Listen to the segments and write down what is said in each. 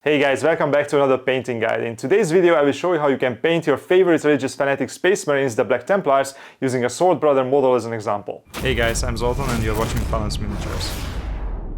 Hey guys, welcome back to another painting guide. In today's video I will show you how you can paint your favorite religious fanatic space marines, the Black Templars, using a Sword Brother model as an example. Hey guys, I'm Zoltan and you're watching PHLANSMINIATURES.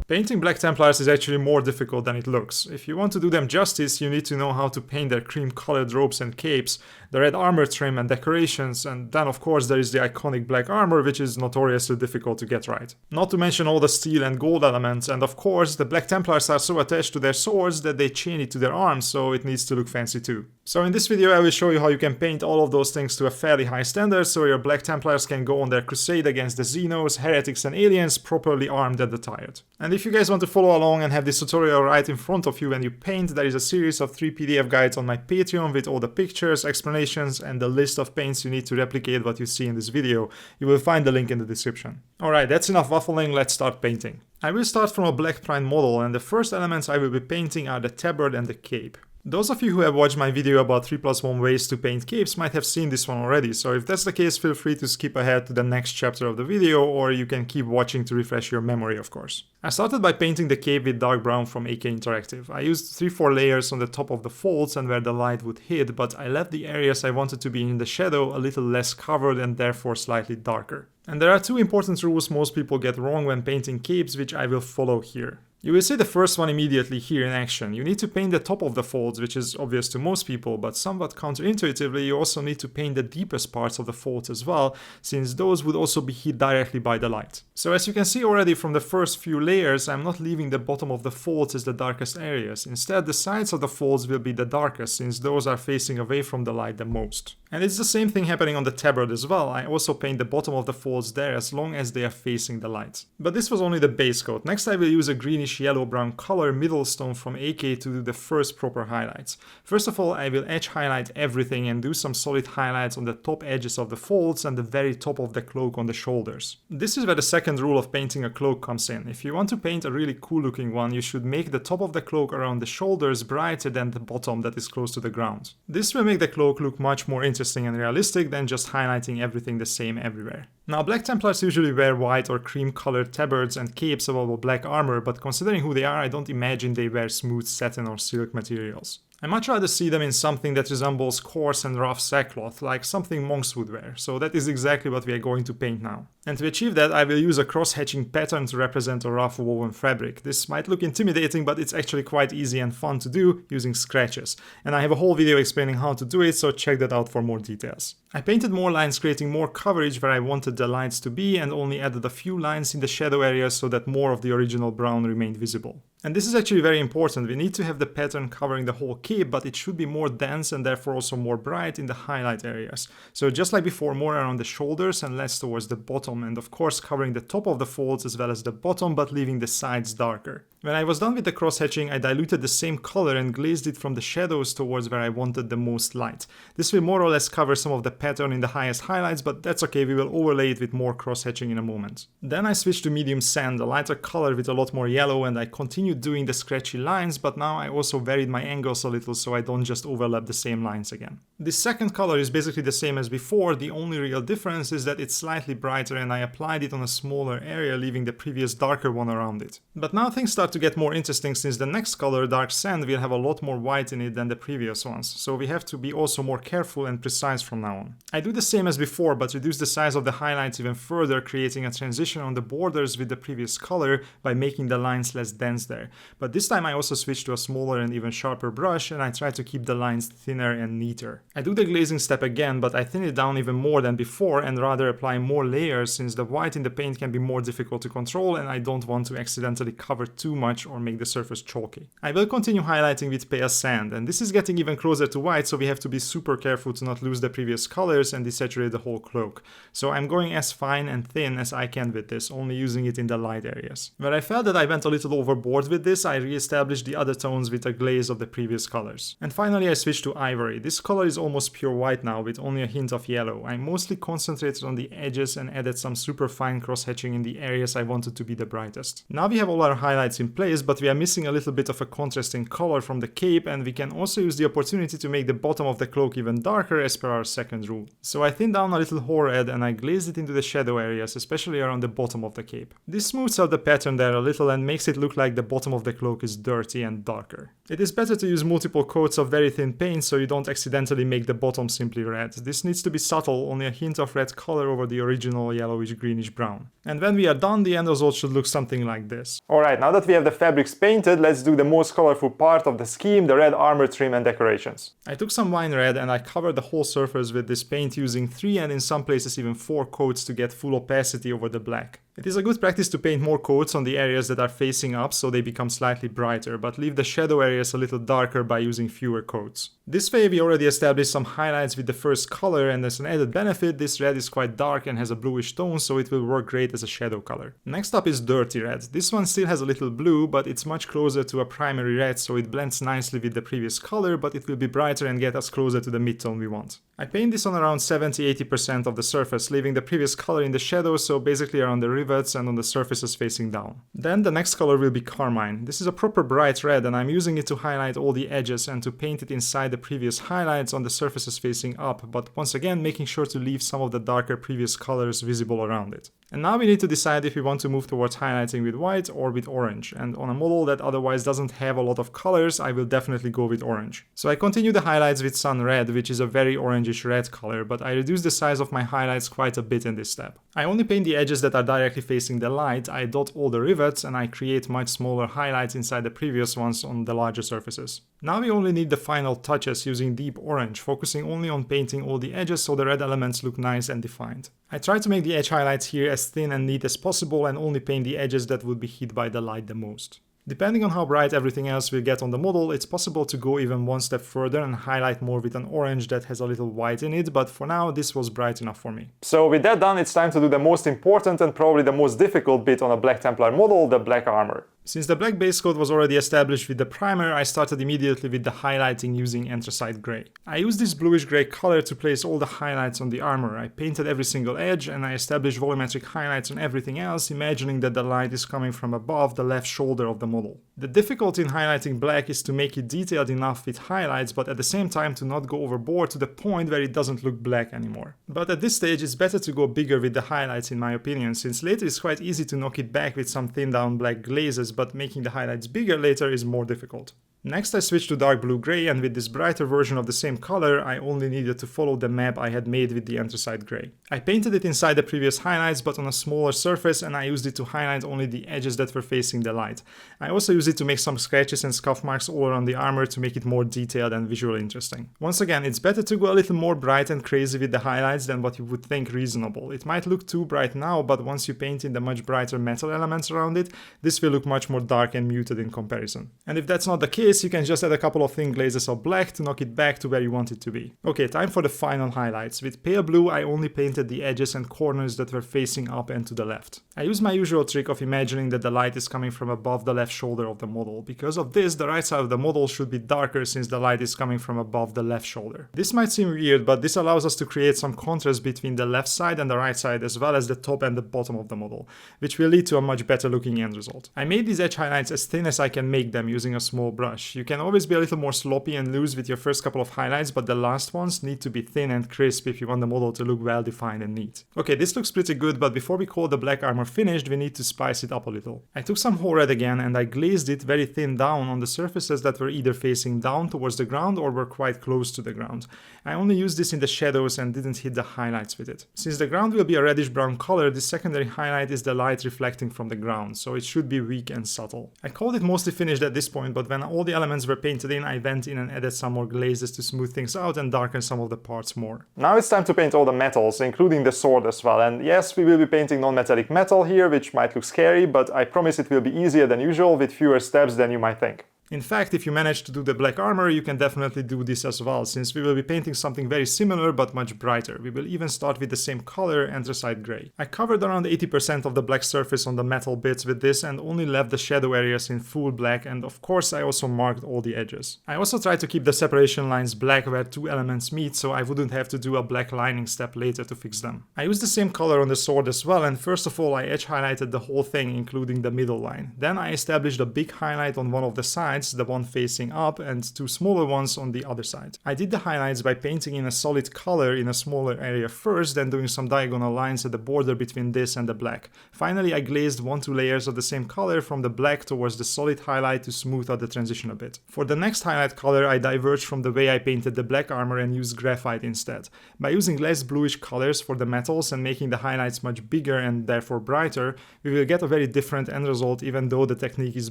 Painting Black Templars is actually more difficult than it looks. If you want to do them justice, you need to know how to paint their cream-colored robes and capes, the red armor trim and decorations, and then of course there is the iconic black armor, which is notoriously difficult to get right. Not to mention all the steel and gold elements, and of course the Black Templars are so attached to their swords that they chain it to their arms, so it needs to look fancy too. So in this video I will show you how you can paint all of those things to a fairly high standard so your Black Templars can go on their crusade against the Xenos, heretics and aliens properly armed and attired. And if you guys want to follow along and have this tutorial right in front of you when you paint, there is a series of 3 PDF guides on my Patreon with all the pictures, explanations and the list of paints you need to replicate what you see in this video. You will find the link in the description. Alright, that's enough waffling, let's start painting. I will start from a black prime model and the first elements I will be painting are the tabard and the cape. Those of you who have watched my video about 3+1 ways to paint capes might have seen this one already, so if that's the case feel free to skip ahead to the next chapter of the video, or you can keep watching to refresh your memory of course. I started by painting the cape with dark brown from AK Interactive. I used 3-4 layers on the top of the folds and where the light would hit, but I left the areas I wanted to be in the shadow a little less covered and therefore slightly darker. And there are 2 important rules most people get wrong when painting capes, which I will follow here. You will see the first one immediately here in action. You need to paint the top of the folds, which is obvious to most people, but somewhat counterintuitively you also need to paint the deepest parts of the folds as well, since those would also be hit directly by the light. So as you can see already from the first few layers, I'm not leaving the bottom of the folds as the darkest areas. Instead, the sides of the folds will be the darkest, since those are facing away from the light the most. And it's the same thing happening on the tabard as well. I also paint the bottom of the folds there as long as they are facing the light. But this was only the base coat. Next I will use a greenish yellow-brown color middle stone from AK to do the first proper highlights. First of all, I will edge highlight everything and do some solid highlights on the top edges of the folds and the very top of the cloak on the shoulders. This is where the second rule of painting a cloak comes in. If you want to paint a really cool looking one, you should make the top of the cloak around the shoulders brighter than the bottom that is close to the ground. This will make the cloak look much more interesting and realistic than just highlighting everything the same everywhere. Now, Black Templars usually wear white or cream-colored tabards and capes above black armor, but considering who they are, I don't imagine they wear smooth satin or silk materials. I much rather see them in something that resembles coarse and rough sackcloth, like something monks would wear, so that is exactly what we are going to paint now. And to achieve that, I will use a cross-hatching pattern to represent a rough woven fabric. This might look intimidating, but it's actually quite easy and fun to do using scratches. And I have a whole video explaining how to do it, so check that out for more details. I painted more lines creating more coverage where I wanted the lights to be and only added a few lines in the shadow areas so that more of the original brown remained visible. And this is actually very important. We need to have the pattern covering the whole cape, but it should be more dense and therefore also more bright in the highlight areas. So just like before, more around the shoulders and less towards the bottom, and of course covering the top of the folds as well as the bottom, but leaving the sides darker. When I was done with the cross-hatching, I diluted the same color and glazed it from the shadows towards where I wanted the most light. This will more or less cover some of the pattern in the highest highlights, but that's okay, we will overlay it with more cross-hatching in a moment. Then I switched to medium sand, a lighter color with a lot more yellow, and I continued doing the scratchy lines, but now I also varied my angles a little so I don't just overlap the same lines again. This second color is basically the same as before, the only real difference is that it's slightly brighter and I applied it on a smaller area, leaving the previous darker one around it. But now things start to get more interesting since the next color, dark sand, will have a lot more white in it than the previous ones, so we have to be also more careful and precise from now on. I do the same as before, but reduce the size of the highlights even further, creating a transition on the borders with the previous color by making the lines less dense there. But this time I also switched to a smaller and even sharper brush and I try to keep the lines thinner and neater. I do the glazing step again, but I thin it down even more than before and rather apply more layers since the white in the paint can be more difficult to control and I don't want to accidentally cover too much or make the surface chalky. I will continue highlighting with pale sand, and this is getting even closer to white, so we have to be super careful to not lose the previous colors and desaturate the whole cloak. So I'm going as fine and thin as I can with this, only using it in the light areas. Where I felt that I went a little overboard with this, I re-established the other tones with a glaze of the previous colors. And finally I switched to ivory. This color is almost pure white now with only a hint of yellow. I mostly concentrated on the edges and added some super fine cross-hatching in the areas I wanted to be the brightest. Now we have all our highlights in place, but we are missing a little bit of a contrasting color from the cape, and we can also use the opportunity to make the bottom of the cloak even darker as per our second rule. So I thinned down a little whole red and I glazed it into the shadow areas, especially around the bottom of the cape. This smooths out the pattern there a little and makes it look like the bottom of the cloak is dirty and darker. It is better to use multiple coats of very thin paint so you don't accidentally make the bottom simply red. This needs to be subtle, only a hint of red color over the original yellowish greenish brown. And when we are done, the end result should look something like this. Alright, now that we have the fabrics painted, let's do the most colorful part of the scheme, the red armor trim and decorations. I took some wine red and I covered the whole surface with this paint using 3 and in some places even 4 coats to get full opacity over the black. It is a good practice to paint more coats on the areas that are facing up so they become slightly brighter, but leave the shadow areas a little darker by using fewer coats. This way we already established some highlights with the first color, and as an added benefit, this red is quite dark and has a bluish tone, so it will work great as a shadow color. Next up is dirty red. This one still has a little blue, but it's much closer to a primary red, so it blends nicely with the previous color, but it will be brighter and get us closer to the mid-tone we want. I paint this on around 70-80% of the surface, leaving the previous color in the shadows, so basically around the rivets and on the surfaces facing down. Then the next color will be carmine. This is a proper bright red and I'm using it to highlight all the edges and to paint it inside the previous highlights on the surfaces facing up, but once again making sure to leave some of the darker previous colors visible around it. And now we need to decide if we want to move towards highlighting with white or with orange, and on a model that otherwise doesn't have a lot of colors, I will definitely go with orange. So I continue the highlights with sun red, which is a very orangish red color, but I reduce the size of my highlights quite a bit in this step. I only paint the edges that are directly facing the light, I dot all the rivets, and I create much smaller highlights inside the previous ones on the larger surfaces. Now we only need the final touches using deep orange, focusing only on painting all the edges so the red elements look nice and defined. I try to make the edge highlights here as thin and neat as possible and only paint the edges that would be hit by the light the most. Depending on how bright everything else will get on the model, it's possible to go even one step further and highlight more with an orange that has a little white in it, but for now this was bright enough for me. So with that done, it's time to do the most important and probably the most difficult bit on a Black Templar model, the black armor. Since the black base coat was already established with the primer, I started immediately with the highlighting using anthracite grey. I used this bluish grey color to place all the highlights on the armor. I painted every single edge and I established volumetric highlights on everything else, imagining that the light is coming from above the left shoulder of the model. The difficulty in highlighting black is to make it detailed enough with highlights, but at the same time to not go overboard to the point where it doesn't look black anymore. But at this stage it's better to go bigger with the highlights in my opinion, since later it's quite easy to knock it back with some thin down black glazes, but making the highlights bigger later is more difficult. Next I switched to dark blue-grey, and with this brighter version of the same color I only needed to follow the map I had made with the anthracite grey. I painted it inside the previous highlights but on a smaller surface, and I used it to highlight only the edges that were facing the light. I also used it to make some scratches and scuff marks all around the armor to make it more detailed and visually interesting. Once again, it's better to go a little more bright and crazy with the highlights than what you would think reasonable. It might look too bright now, but once you paint in the much brighter metal elements around it, this will look much more dark and muted in comparison. And if that's not the case, you can just add a couple of thin glazes of black to knock it back to where you want it to be. Okay, time for the final highlights. With pale blue I only painted the edges and corners that were facing up and to the left. I use my usual trick of imagining that the light is coming from above the left shoulder of the model. Because of this, the right side of the model should be darker since the light is coming from above the left shoulder. This might seem weird, but this allows us to create some contrast between the left side and the right side, as well as the top and the bottom of the model, which will lead to a much better looking end result. I made these edge highlights as thin as I can make them using a small brush. You can always be a little more sloppy and loose with your first couple of highlights, but the last ones need to be thin and crisp if you want the model to look well defined and neat. Okay, this looks pretty good, but before we call the black armor finished, we need to spice it up a little. I took some whole red again and I glazed it very thin down on the surfaces that were either facing down towards the ground or were quite close to the ground. I only used this in the shadows and didn't hit the highlights with it. Since the ground will be a reddish brown color, the secondary highlight is the light reflecting from the ground, so it should be weak and subtle. I called it mostly finished at this point, but when all the elements were painted in, I went in and added some more glazes to smooth things out and darken some of the parts more. Now it's time to paint all the metals, including the sword as well, and yes, we will be painting non-metallic metal here, which might look scary, but I promise it will be easier than usual with fewer steps than you might think. In fact, if you manage to do the black armor, you can definitely do this as well, since we will be painting something very similar but much brighter. We will even start with the same color, anthracite gray. I covered around 80% of the black surface on the metal bits with this and only left the shadow areas in full black, and of course I also marked all the edges. I also tried to keep the separation lines black where two elements meet, so I wouldn't have to do a black lining step later to fix them. I used the same color on the sword as well, and first of all I edge highlighted the whole thing, including the middle line. Then I established a big highlight on one of the sides, the one facing up, and two smaller ones on the other side. I did the highlights by painting in a solid color in a smaller area first, then doing some diagonal lines at the border between this and the black. Finally I glazed 1-2 layers of the same color from the black towards the solid highlight to smooth out the transition a bit. For the next highlight color I diverged from the way I painted the black armor and used graphite instead. By using less bluish colors for the metals and making the highlights much bigger and therefore brighter, we will get a very different end result even though the technique is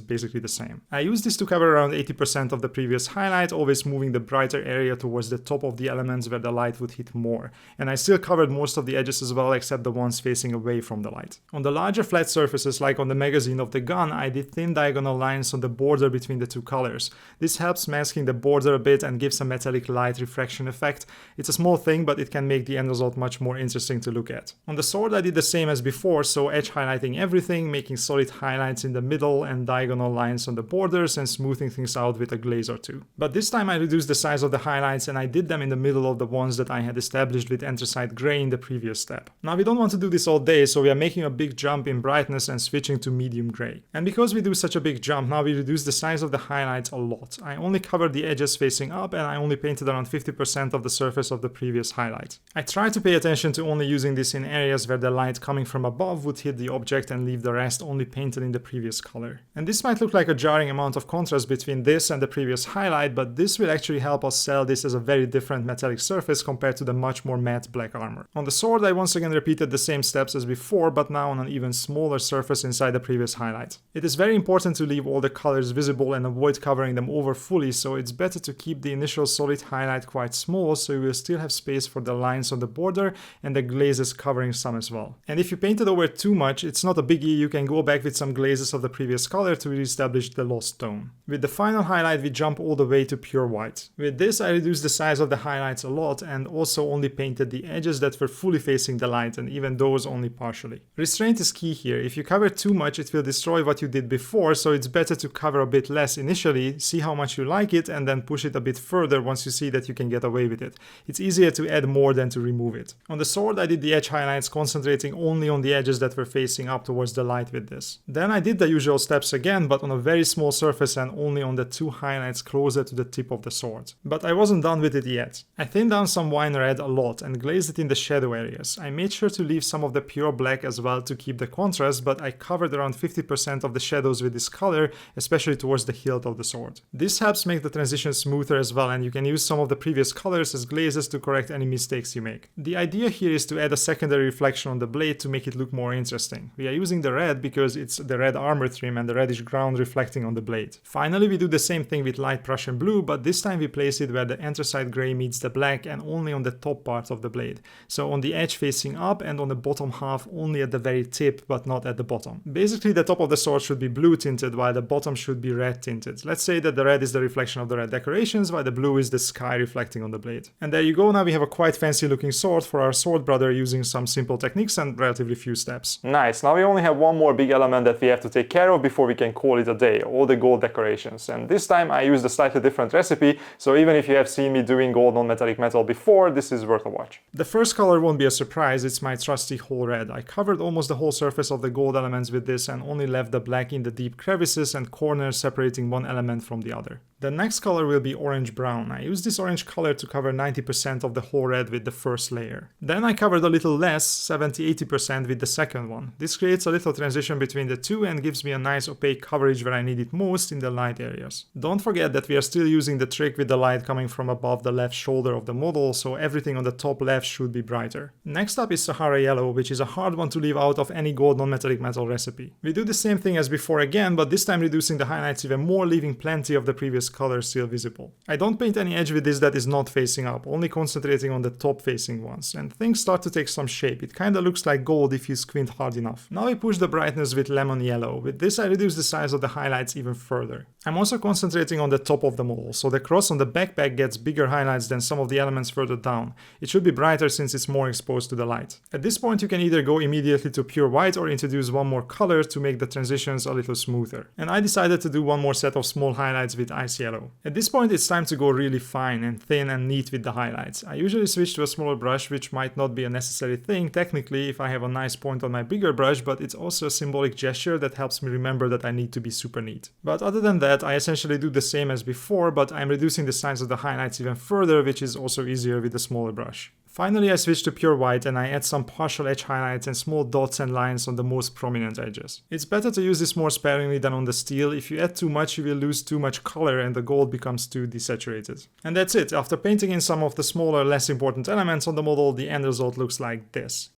basically the same. I used this to cover around 80% of the previous highlight, always moving the brighter area towards the top of the elements where the light would hit more. And I still covered most of the edges as well, except the ones facing away from the light. On the larger flat surfaces, like on the magazine of the gun, I did thin diagonal lines on the border between the two colors. This helps masking the border a bit and gives a metallic light refraction effect. It's a small thing, but it can make the end result much more interesting to look at. On the sword I did the same as before, so edge highlighting everything, making solid highlights in the middle and diagonal lines on the borders and smoothing things out with a glaze or two. But this time I reduced the size of the highlights and I did them in the middle of the ones that I had established with anthracite gray in the previous step. Now we don't want to do this all day, so we are making a big jump in brightness and switching to medium gray. And because we do such a big jump, now we reduce the size of the highlights a lot. I only covered the edges facing up and I only painted around 50% of the surface of the previous highlight. I tried to pay attention to only using this in areas where the light coming from above would hit the object and leave the rest only painted in the previous color. And this might look like a jarring amount of contrast between this and the previous highlight, but this will actually help us sell this as a very different metallic surface compared to the much more matte black armor. On the sword I once again repeated the same steps as before, but now on an even smaller surface inside the previous highlight. It is very important to leave all the colors visible and avoid covering them over fully, so it's better to keep the initial solid highlight quite small so you will still have space for the lines on the border and the glazes covering some as well. And if you painted over too much, it's not a biggie, you can go back with some glazes of the previous color to re-establish the lost tone. With the final highlight we jump all the way to pure white. With this I reduced the size of the highlights a lot and also only painted the edges that were fully facing the light, and even those only partially. Restraint is key here. If you cover too much it will destroy what you did before, so it's better to cover a bit less initially, see how much you like it, and then push it a bit further once you see that you can get away with it. It's easier to add more than to remove it. On the sword I did the edge highlights, concentrating only on the edges that were facing up towards the light with this. Then I did the usual steps again, but on a very small surface and only on the two highlights closer to the tip of the sword. But I wasn't done with it yet. I thinned down some wine red a lot and glazed it in the shadow areas. I made sure to leave some of the pure black as well to keep the contrast, but I covered around 50% of the shadows with this color, especially towards the hilt of the sword. This helps make the transition smoother as well, and you can use some of the previous colors as glazes to correct any mistakes you make. The idea here is to add a secondary reflection on the blade to make it look more interesting. We are using the red because it's the red armor trim and the reddish ground reflecting on the blade. Finally we do the same thing with light Prussian blue, but this time we place it where the anthracite gray meets the black and only on the top part of the blade. So on the edge facing up and on the bottom half only at the very tip but not at the bottom. Basically the top of the sword should be blue tinted while the bottom should be red tinted. Let's say that the red is the reflection of the red decorations while the blue is the sky reflecting on the blade. And there you go, now we have a quite fancy looking sword for our sword brother using some simple techniques and relatively few steps. Nice, now we only have one more big element that we have to take care of before we can call it a day, all the gold decorations. And this time I used a slightly different recipe, so even if you have seen me doing gold on metallic metal before, this is worth a watch. The first color won't be a surprise, it's my trusty whole red. I covered almost the whole surface of the gold elements with this and only left the black in the deep crevices and corners separating one element from the other. The next color will be orange brown. I used this orange color to cover 90% of the whole red with the first layer. Then I covered a little less, 70-80% with the second one. This creates a little transition between the two and gives me a nice opaque coverage where I need it most in the light areas. Don't forget that we are still using the trick with the light coming from above the left shoulder of the model, so everything on the top left should be brighter. Next up is Sahara Yellow, which is a hard one to leave out of any gold non-metallic metal recipe. We do the same thing as before again, but this time reducing the highlights even more, leaving plenty of the previous color still visible. I don't paint any edge with this that is not facing up, only concentrating on the top facing ones, and things start to take some shape. It kinda looks like gold if you squint hard enough. Now I push the brightness with lemon yellow. With this I reduce the size of the highlights even further. I'm also concentrating on the top of the model, so the cross on the backpack gets bigger highlights than some of the elements further down. It should be brighter since it's more exposed to the light. At this point you can either go immediately to pure white or introduce one more color to make the transitions a little smoother. And I decided to do one more set of small highlights with ice yellow. At this point it's time to go really fine and thin and neat with the highlights. I usually switch to a smaller brush, which might not be a necessary thing technically if I have a nice point on my bigger brush, but it's also a symbolic gesture that helps me remember that I need to be super neat. But other than that, I essentially do the same as before, but I'm reducing the size of the highlights even further, which is also easier with a smaller brush. Finally, I switch to pure white and I add some partial edge highlights and small dots and lines on the most prominent edges. It's better to use this more sparingly than on the steel. If you add too much, you will lose too much color and the gold becomes too desaturated. And that's it. After painting in some of the smaller, less important elements on the model, the end result looks like this.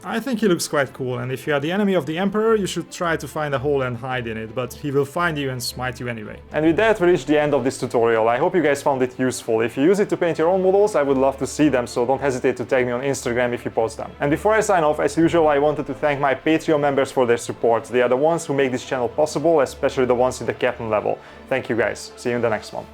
I think he looks quite cool, and if you are the enemy of the Emperor, you should try to find a hole and hide in it, but he will find you and smite you anyway. And with that, we reached the end of this tutorial. I hope you guys found it useful. If you use it to paint your own models, I would love to see them, so don't hesitate to tag me on Instagram if you post them. And before I sign off, as usual, I wanted to thank my Patreon members for their support. They are the ones who make this channel possible, especially the ones in the captain level. Thank you guys. See you in the next one.